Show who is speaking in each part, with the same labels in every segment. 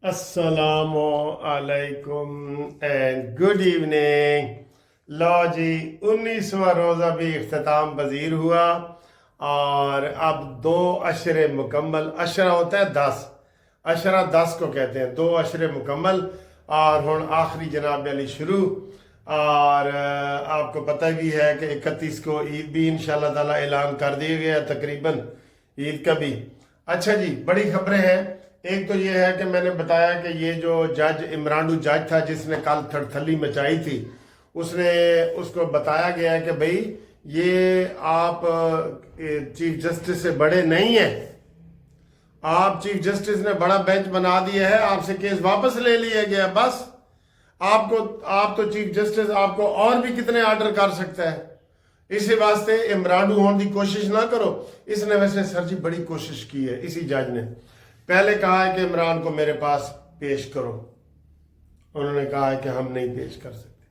Speaker 1: अस्सलामु अलैकुम and good evening. लो जी, 19वां रोज़ा भी इख्तिताम पजीर हुआ और अब 2 अशरे मुकम्मल। अशरा होता है 10, अशरा 10 को कहते हैं, 2 अशरे मुकम्मल और हुण आखिरी जनाब अली शुरू। और आपको पता भी है कि 31 को ईद भी इंशाल्लाह ताला ऐलान कर दिया गया है, तकरीबन ईद का भी। अच्छा जी, बड़ी खबरें हैं। एक तो ये है कि मैंने बताया कि ये जो जज इमरान जज था जिसने कल थड़थली मचाई थी, उसको बताया गया है कि भाई ये आप चीफ जस्टिस से बड़े नहीं है, आप चीफ जस्टिस ने बड़ा बेंच बना दिया है, आपसे केस वापस ले लिया गया। बस आप तो चीफ जस्टिस, आपको और भी कितने ऑर्डर कर सकता है। इसी वास्ते इमरान होने की कोशिश ना करो। इसने वैसे सर जी बड़ी कोशिश की है। इसी जज ने पहले कहा है कि इमरान को मेरे पास पेश करो, उन्होंने कहा है कि हम नहीं पेश कर सकते।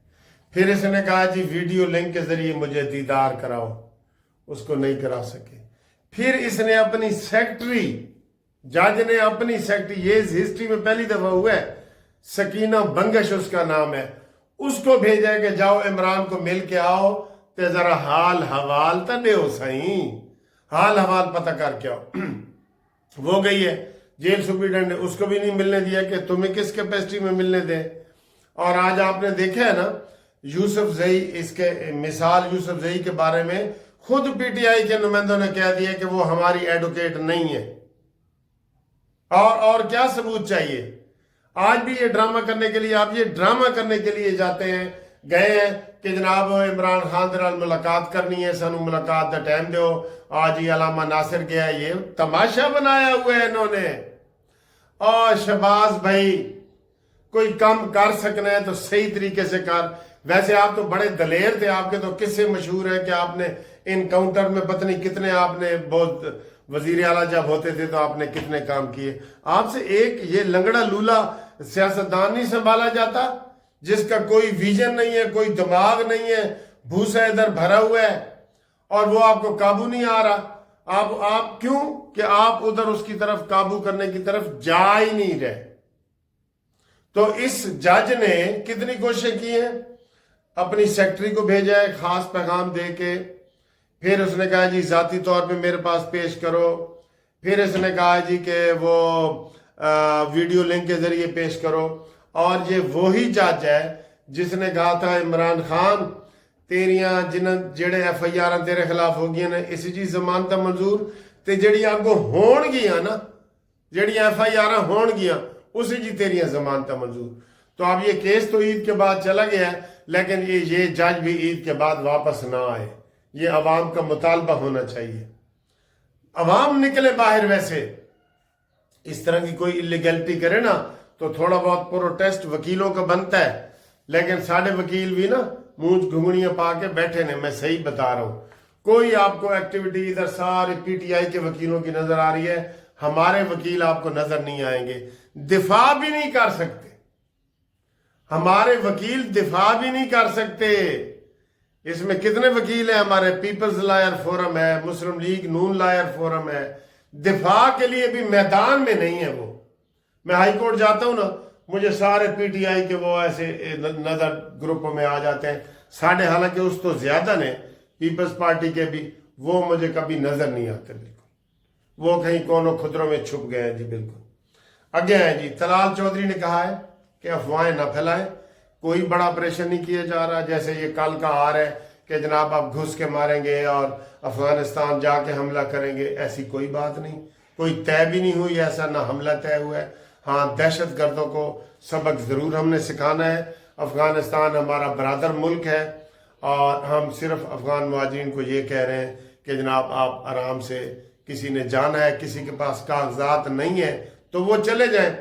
Speaker 1: फिर इसने कहा जी वीडियो लिंक के जरिए मुझे दीदार कराओ, उसको नहीं करा सके। फिर इसने अपनी सेक्रेटरी, जज ने अपनी सेक्रेटरी, ये हिस्ट्री में पहली दफा हुआ है, सकीना बंगश उसका नाम है, उसको भेजा है कि जाओ इमरान को मिल के आओ ते जरा हाल हवाल तो दो सही, हाल हवाल पता करके आओ। वो गई है, जेल सुप्रीडेंट ने उसको भी नहीं मिलने दिया कि तुम्हें किस कैपेसिटी में मिलने दे। और आज आपने देखा है ना यूसुफ जई, इसके मिसाल यूसुफ जई के बारे में खुद पीटीआई के नुमाइंदों ने कह दिया कि वो हमारी एडवोकेट नहीं है। और क्या सबूत चाहिए? आज भी ये ड्रामा करने के लिए, आप ये ड्रामा करने के लिए जाते हैं, गए हैं कि जनाब इमरान खान दे नाल मुलाकात करनी है, सानू मुलाकात का टाइम दो। आज ही अलामा नासिर गया, ये तमाशा बनाया हुआ है इन्होंने। और शहबाज भाई, कोई काम कर सकना है तो सही तरीके से कर। वैसे आप तो बड़े दलेर थे, आपके तो किस्से मशहूर है कि आपने इनकाउंटर में पता नहीं कितने, आपने बहुत वजीर आला जब होते थे तो आपने कितने काम किए। आपसे एक ये लंगड़ा लूला सियासतदान नहीं संभाला जाता, जिसका कोई विजन नहीं है, कोई दिमाग नहीं है, भूसा इधर भरा हुआ है और वो आपको काबू नहीं आ रहा। आप क्यों कि आप उधर उसकी तरफ काबू करने की तरफ जा ही नहीं रहे। तो इस जज ने कितनी कोशिशें की हैं, अपनी सेक्रेटरी को भेजा है खास पैगाम दे के, फिर उसने कहा जी जाती तौर पे मेरे पास पेश करो, फिर इसने कहा जी कि वो वीडियो लिंक के जरिए पेश करो। और ये वही जज है जिसने कहा था इमरान खान तेरियां जेड़े FIR तेरे खिलाफ हो गई ने, इस जी जमानत मंजूर ते जेड़ी आगो होन गियां ना, जेड़ी FIR होन गियां उसी जी तेरियां जमानत मंजूर। तो अब ये केस तो ईद के बाद चला गया है, लेकिन ये जज भी ईद के बाद वापस ना आए, ये अवाम का मुतालबा होना चाहिए। अवाम निकले बाहर। वैसे इस तरह की कोई इलीगैलिटी करे ना तो थोड़ा बहुत प्रोटेस्ट वकीलों का बनता है, लेकिन साढ़े वकील भी ना मुंह घुंगड़ियां पा के बैठे ने। मैं सही बता रहा हूं, कोई आपको एक्टिविटी इधर सारे PTI के वकीलों की नजर आ रही है, हमारे वकील आपको नजर नहीं आएंगे। दिफा भी नहीं कर सकते, हमारे वकील दिफा भी नहीं कर सकते। इसमें कितने वकील हैं हमारे? पीपल्स लॉयर फोरम है, मुस्लिम लीग नून लॉयर फोरम है, दिफा के लिए भी मैदान में नहीं है वो। मैं हाई कोर्ट जाता हूं ना, मुझे सारे PTI के वो ऐसे नजर ग्रुपों में आ जाते हैं, साढ़े, हालांकि उस तो ज्यादा ने पीपल्स पार्टी के भी, वो मुझे कभी नजर नहीं आते बिल्कुल। वो कहीं कोनो खुदरों में छुप गए हैं जी। बिल्कुल आगे है जी। तलाल चौधरी ने कहा है कि अफवाहें ना फैलाएं, कोई बड़ा ऑपरेशन नहीं किया जा रहा। जैसे ये कल का आ रहा है कि जनाब आप घुस के मारेंगे और अफगानिस्तान जाके हमला करेंगे, ऐसी कोई बात नहीं, कोई तय भी नहीं हुई, ऐसा ना हमला तय हुआ है। हाँ, दहशत गर्दों को सबक जरूर हमने सिखाना है। अफगानिस्तान हमारा बरादर मुल्क है और हम सिर्फ अफगान मुहाजिरीन को ये कह रहे हैं कि जनाब आप आराम से, किसी ने जाना है, किसी के पास कागजात नहीं है तो वो चले जाएं,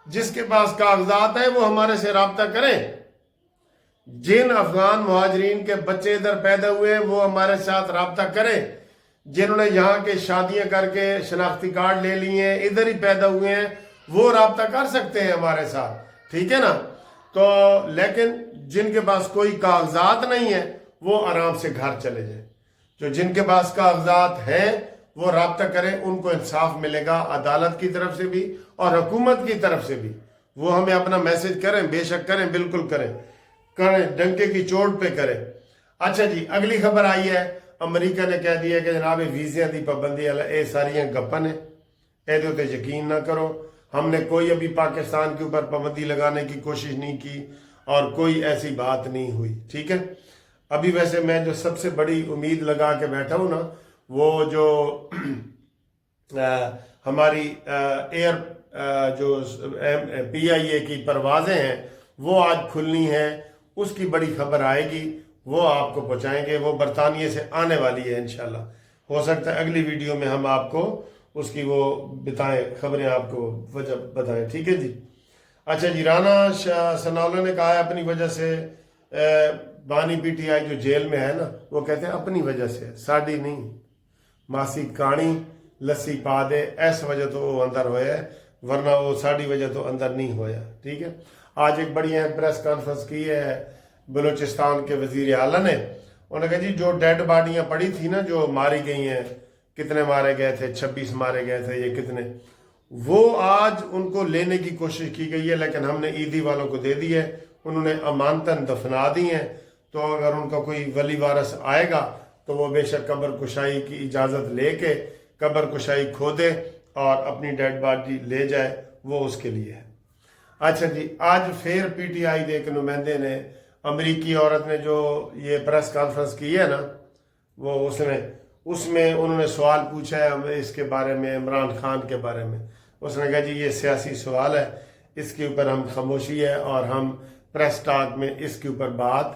Speaker 1: जिसके पास कागजात है वो हमारे से राब्ता करें। जिन अफगान मुहाजिरीन के बच्चे इधर पैदा हुए हैं वो हमारे साथ राब्ता करें। जिन्होंने यहाँ के शादियां करके शनाख्ती कार्ड ले लिए हैं, इधर ही पैदा हुए हैं, वो राब्ता कर सकते हैं हमारे साथ, ठीक है ना। तो लेकिन जिनके पास कोई कागजात नहीं है वो आराम से घर चले जाए। जो जिनके पास कागजात हैं وہ رابطہ کریں, ان کو انصاف ملے گا عدالت کی طرف سے بھی اور حکومت کی طرف سے بھی. وہ ہمیں اپنا میسج کریں, بے شک کریں, بالکل کریں, ڈنکے کی چوٹ پہ کریں. اچھا جی, اگلی خبر آئی ہے, امریکہ نے کہہ دیا کہ جناب ویزے دی پابندی اے ساریاں گپن ہیں, یہ تے یقین نہ کرو. ہم نے کوئی ابھی پاکستان کے اوپر پابندی لگانے کی کوشش نہیں کی اور کوئی ایسی بات نہیں ہوئی, ٹھیک ہے. ابھی ویسے میں جو سب سے بڑی امید لگا کے بیٹھا ہوں نا, وہ جو ہماری ایئر جو پی آئی اے کی پروازیں ہیں وہ آج کھلنی ہیں, اس کی بڑی خبر آئے گی, وہ آپ کو پہنچائیں گے. وہ برطانیہ سے آنے والی ہے انشاءاللہ. ہو سکتا ہے اگلی ویڈیو میں ہم آپ کو اس کی وہ بتائیں, خبریں آپ کو وجہ بتائیں, ٹھیک ہے جی. اچھا جی, رانا ثناءاللہ نے کہا ہے اپنی وجہ سے بانی پی ٹی آئی جو جیل میں ہے نا, وہ کہتے ہیں اپنی وجہ سے, ساڑی نہیں, ماسی کانی لسی پا دے ایس وجہ تو وہ اندر ہویا ہے, ورنہ وہ ساڑی وجہ تو اندر نہیں ہویا, ٹھیک ہے. آج ایک بڑی اہم پریس کانفرنس کی ہے بلوچستان کے وزیر اعلیٰ نے. انہوں نے کہا جی جو ڈیڈ باڈیاں پڑی تھی نا, جو ماری گئی ہیں, کتنے مارے گئے تھے, 26 مارے گئے تھے, یہ کتنے, وہ آج ان کو لینے کی کوشش کی گئی ہے, لیکن ہم نے عیدی والوں کو دے دی ہے, انہوں نے امانتاً دفنا دی ہیں. تو اگر ان کا کوئی ولی وارث آئے گا تو وہ بے شک قبر کشائی کی اجازت لے کے قبر کشائی کھودے اور اپنی ڈیڈ باڈی لے جائے, وہ اس کے لیے ہے. اچھا جی, آج پھر پی ٹی آئی کے ایک نمائندے نے, امریکی عورت نے جو یہ پریس کانفرنس کی ہے نا, وہ اس میں انہوں نے سوال پوچھا ہے اس کے بارے میں, عمران خان کے بارے میں. اس نے کہا جی یہ سیاسی سوال ہے, اس کے اوپر ہم خاموشی ہے اور ہم پریس ٹاک میں اس کے اوپر بات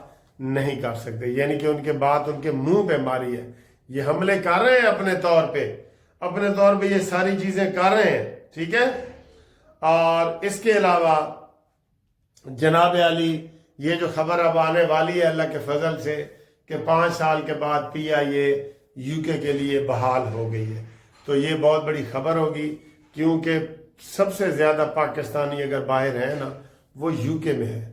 Speaker 1: نہیں کر سکتے. یعنی کہ ان کے بات ان کے منہ پہ ماری ہے, یہ حملے کر رہے ہیں اپنے طور پہ یہ ساری چیزیں کر رہے ہیں, ٹھیک ہے. اور اس کے علاوہ جناب علی, یہ جو خبر اب آنے والی ہے اللہ کے فضل سے کہ 5 سال کے بعد پی آئی اے یو کے لیے بحال ہو گئی ہے, تو یہ بہت بڑی خبر ہوگی, کیونکہ سب سے زیادہ پاکستانی اگر باہر ہیں نا وہ یو کے میں ہے,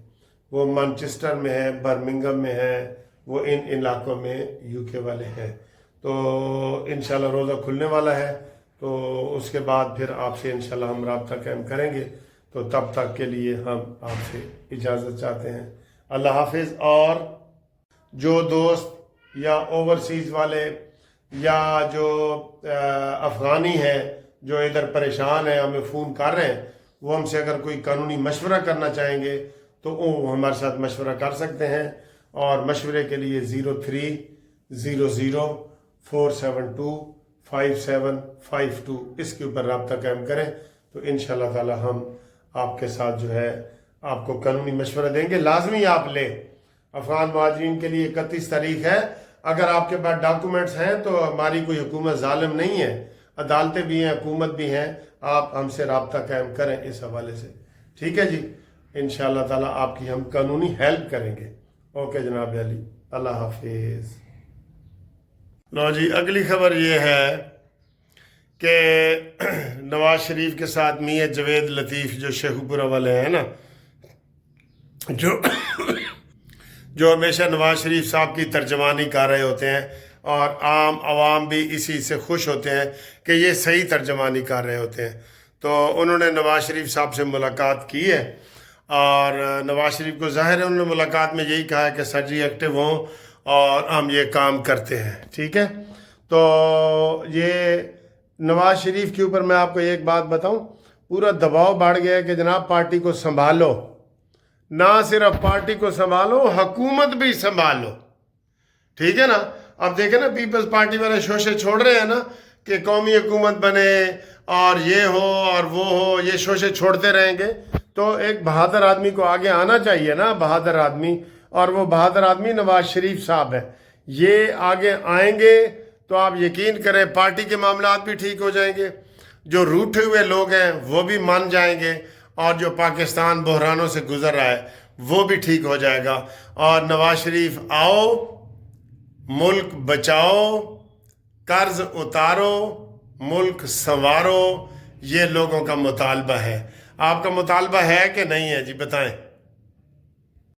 Speaker 1: وہ مانچسٹر میں ہے, برمنگم میں ہے, وہ ان علاقوں میں یو کے والے ہیں. تو انشاءاللہ روزہ کھلنے والا ہے, تو اس کے بعد پھر آپ سے انشاءاللہ ہم رابطہ قائم کریں گے. تو تب تک کے لیے ہم آپ سے اجازت چاہتے ہیں. اللہ حافظ. اور جو دوست یا اوورسیز والے یا جو افغانی ہیں جو ادھر پریشان ہیں, ہمیں فون کر رہے ہیں, وہ ہم سے اگر کوئی قانونی مشورہ کرنا چاہیں گے تو وہ ہمارے ساتھ مشورہ کر سکتے ہیں. اور مشورے کے لیے 0300472572 اس کے اوپر رابطہ قائم کریں, تو انشاءاللہ تعالی ہم آپ کے ساتھ جو ہے آپ کو قانونی مشورہ دیں گے. لازمی آپ لیں. افغان مہاجرین کے لیے 31 تاریخ ہے. اگر آپ کے پاس ڈاکومنٹس ہیں تو ہماری کوئی حکومت ظالم نہیں ہے, عدالتیں بھی ہیں, حکومت بھی ہیں, آپ ہم سے رابطہ قائم کریں اس حوالے سے, ٹھیک ہے جی. انشاءاللہ تعالیٰ آپ کی ہم قانونی ہیلپ کریں گے. اوکے جناب علی, اللہ حافظ. لو جی, اگلی خبر یہ ہے کہ نواز شریف کے ساتھ میاں جوید لطیف جو شیخو پورہ والے ہیں نا, جو ہمیشہ نواز شریف صاحب کی ترجمانی کر رہے ہوتے ہیں, اور عام عوام بھی اسی سے خوش ہوتے ہیں کہ یہ صحیح ترجمانی کر رہے ہوتے ہیں. تو انہوں نے نواز شریف صاحب سے ملاقات کی ہے, اور نواز شریف کو ظاہر ہے انہوں نے ملاقات میں یہی کہا ہے کہ سر جی ایکٹیو ہوں اور ہم یہ کام کرتے ہیں, ٹھیک ہے. تو یہ نواز شریف کے اوپر میں آپ کو ایک بات بتاؤں, پورا دباؤ بڑھ گیا ہے کہ جناب پارٹی کو سنبھالو, نہ صرف پارٹی کو سنبھالو, حکومت بھی سنبھالو, ٹھیک ہے نا. اب دیکھیں نا پیپلز پارٹی والے شوشے چھوڑ رہے ہیں نا کہ قومی حکومت بنے اور یہ ہو اور وہ ہو, یہ شوشے چھوڑتے رہیں گے. تو ایک بہادر آدمی کو آگے آنا چاہیے نا, بہادر آدمی, اور وہ بہادر آدمی نواز شریف صاحب ہے. یہ آگے آئیں گے تو آپ یقین کریں پارٹی کے معاملات بھی ٹھیک ہو جائیں گے, جو روٹھے ہوئے لوگ ہیں وہ بھی مان جائیں گے, اور جو پاکستان بحرانوں سے گزر رہا ہے وہ بھی ٹھیک ہو جائے گا. اور نواز شریف آؤ, ملک بچاؤ, قرض اتارو, ملک سنوارو, یہ لوگوں کا مطالبہ ہے. آپ کا مطالبہ ہے کہ نہیں ہے جی, بتائیں.